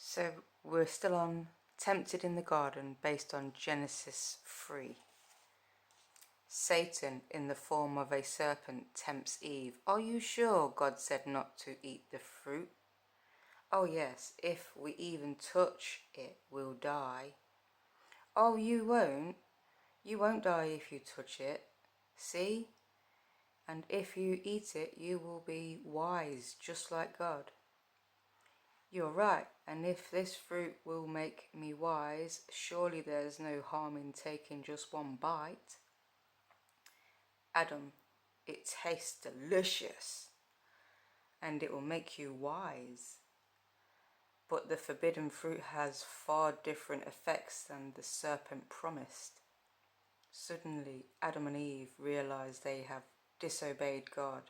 So we're still on Tempted in the Garden based on Genesis 3. Satan, in the form of a serpent, tempts Eve. Are you sure God said not to eat the fruit? Oh yes, if we even touch it, we'll die. Oh, you won't. You won't die if you touch it. See? And if you eat it, you will be wise, just like God. You're right, and if this fruit will make me wise, surely there's no harm in taking just one bite. Adam, it tastes delicious, and it will make you wise. But the forbidden fruit has far different effects than the serpent promised. Suddenly, Adam and Eve realize they have disobeyed God.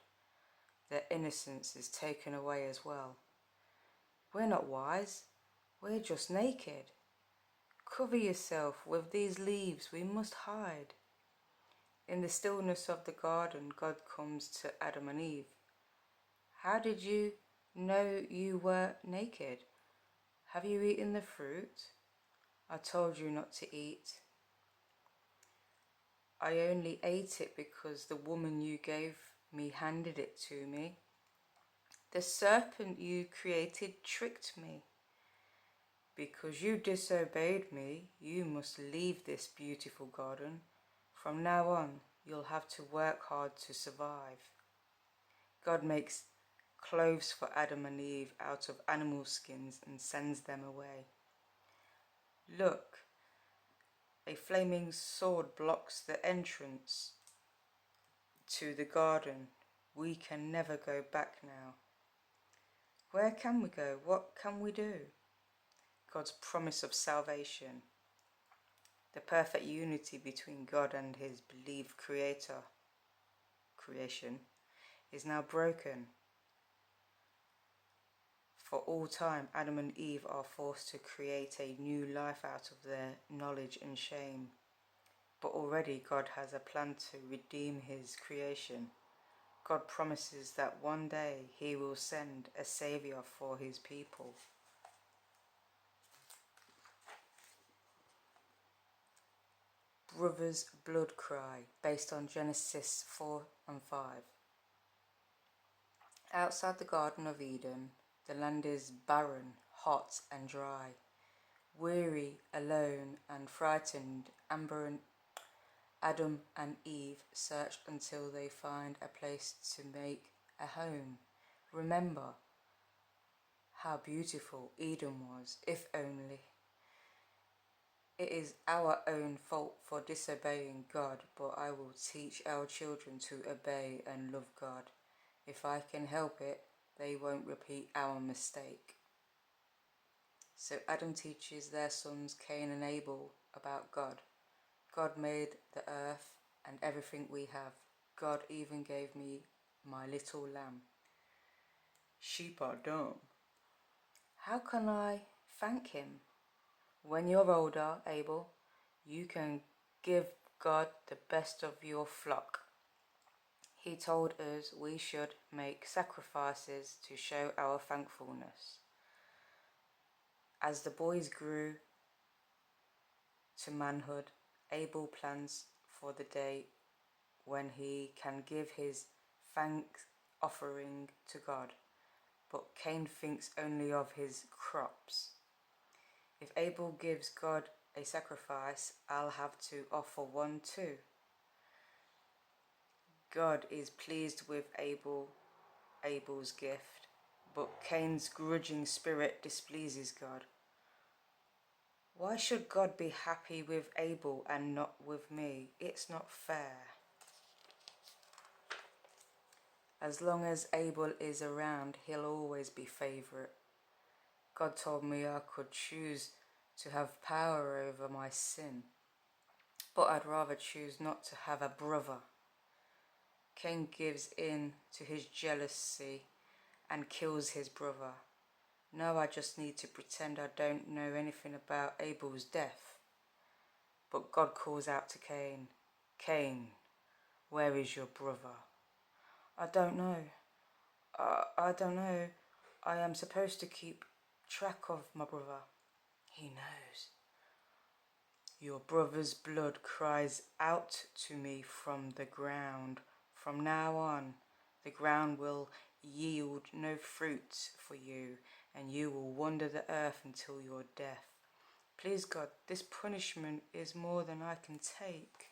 Their innocence is taken away as well. We're not wise, we're just naked. Cover yourself with these leaves, we must hide. In the stillness of the garden, God comes to Adam and Eve. How did you know you were naked? Have you eaten the fruit? I told you not to eat. I only ate it because the woman you gave me handed it to me. The serpent you created tricked me. Because you disobeyed me, you must leave this beautiful garden. From now on, you'll have to work hard to survive. God makes clothes for Adam and Eve out of animal skins and sends them away. Look, a flaming sword blocks the entrance to the garden. We can never go back now. Where can we go? What can we do? God's promise of salvation. The perfect unity between God and his believed creation, is now broken. For all time, Adam and Eve are forced to create a new life out of their knowledge and shame. But already God has a plan to redeem his creation. God promises that one day he will send a savior for his people. Brothers' blood cry, based on Genesis 4 and 5. Outside the Garden of Eden, the land is barren, hot and dry. Weary, alone and frightened, Adam and Eve search until they find a place to make a home. Remember how beautiful Eden was, if only. It is our own fault for disobeying God, but I will teach our children to obey and love God. If I can help it, they won't repeat our mistake. So Adam teaches their sons Cain and Abel about God. God made the earth and everything we have. God even gave me my little lamb. Sheep are dumb. How can I thank him? When you're older, Abel, you can give God the best of your flock. He told us we should make sacrifices to show our thankfulness. As the boys grew to manhood, Abel plans for the day when he can give his thanks offering to God, but Cain thinks only of his crops. If Abel gives God a sacrifice, I'll have to offer one too. God is pleased with Abel's gift, but Cain's grudging spirit displeases God. Why should God be happy with Abel and not with me? It's not fair. As long as Abel is around, he'll always be favourite. God told me I could choose to have power over my sin, but I'd rather choose not to have a brother. Cain gives in to his jealousy and kills his brother. Now I just need to pretend I don't know anything about Abel's death. But God calls out to Cain, Cain, where is your brother? I don't know. I don't know. I am supposed to keep track of my brother. He knows. Your brother's blood cries out to me from the ground. From now on, the ground will yield no fruit for you, and you will wander the earth until your death. Please God, this punishment is more than I can take.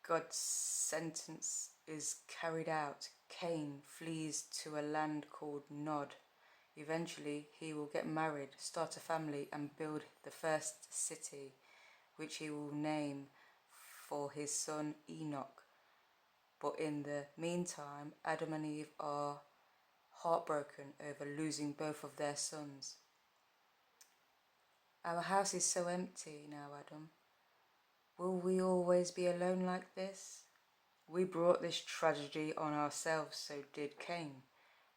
God's sentence is carried out. Cain flees to a land called Nod. Eventually, he will get married, start a family, and build the first city, which he will name for his son Enoch. But in the meantime, Adam and Eve are heartbroken over losing both of their sons. Our house is so empty now, Adam. Will we always be alone like this? We brought this tragedy on ourselves, so did Cain.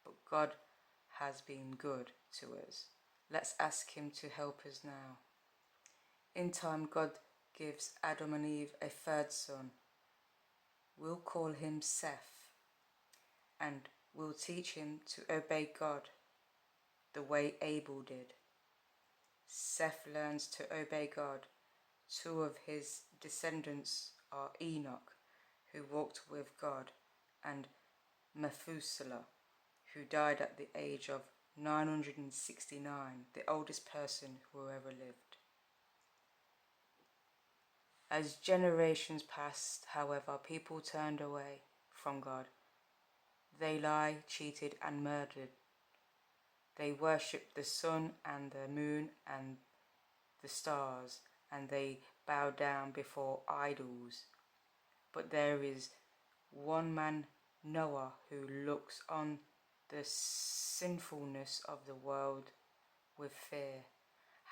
But God has been good to us. Let's ask him to help us now. In time, God gives Adam and Eve a third son. We'll call him Seth, and we'll teach him to obey God the way Abel did. Seth learns to obey God. Two of his descendants are Enoch, who walked with God, and Methuselah, who died at the age of 969, the oldest person who ever lived. As generations passed, however, people turned away from God. They lied, cheated, and murdered. They worshipped the sun and the moon and the stars, and they bowed down before idols. But there is one man, Noah, who looks on the sinfulness of the world with fear.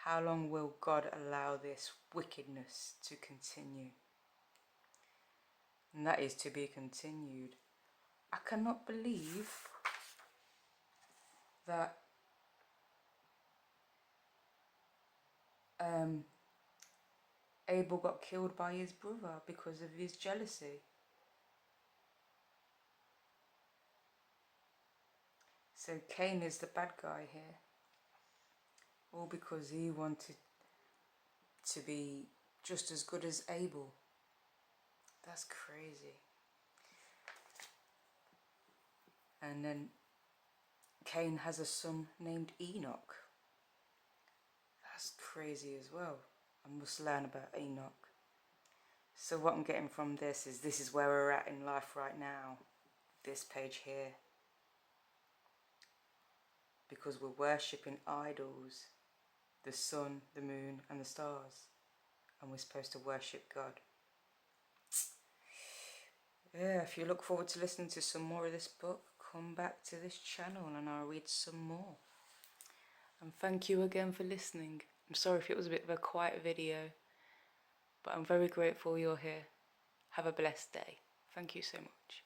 How long will God allow this wickedness to continue? And that is to be continued. I cannot believe that Abel got killed by his brother because of his jealousy. So Cain is the bad guy here. All because he wanted to be just as good as Abel. That's crazy. And then Cain has a son named Enoch. That's crazy as well. I must learn about Enoch. So what I'm getting from this is where we're at in life right now. This page here. Because we're worshipping idols. The sun, the moon and the stars. And we're supposed to worship God. Yeah, if you look forward to listening to some more of this book, come back to this channel and I'll read some more. And thank you again for listening. I'm sorry if it was a bit of a quiet video, but I'm very grateful you're here. Have a blessed day. Thank you so much.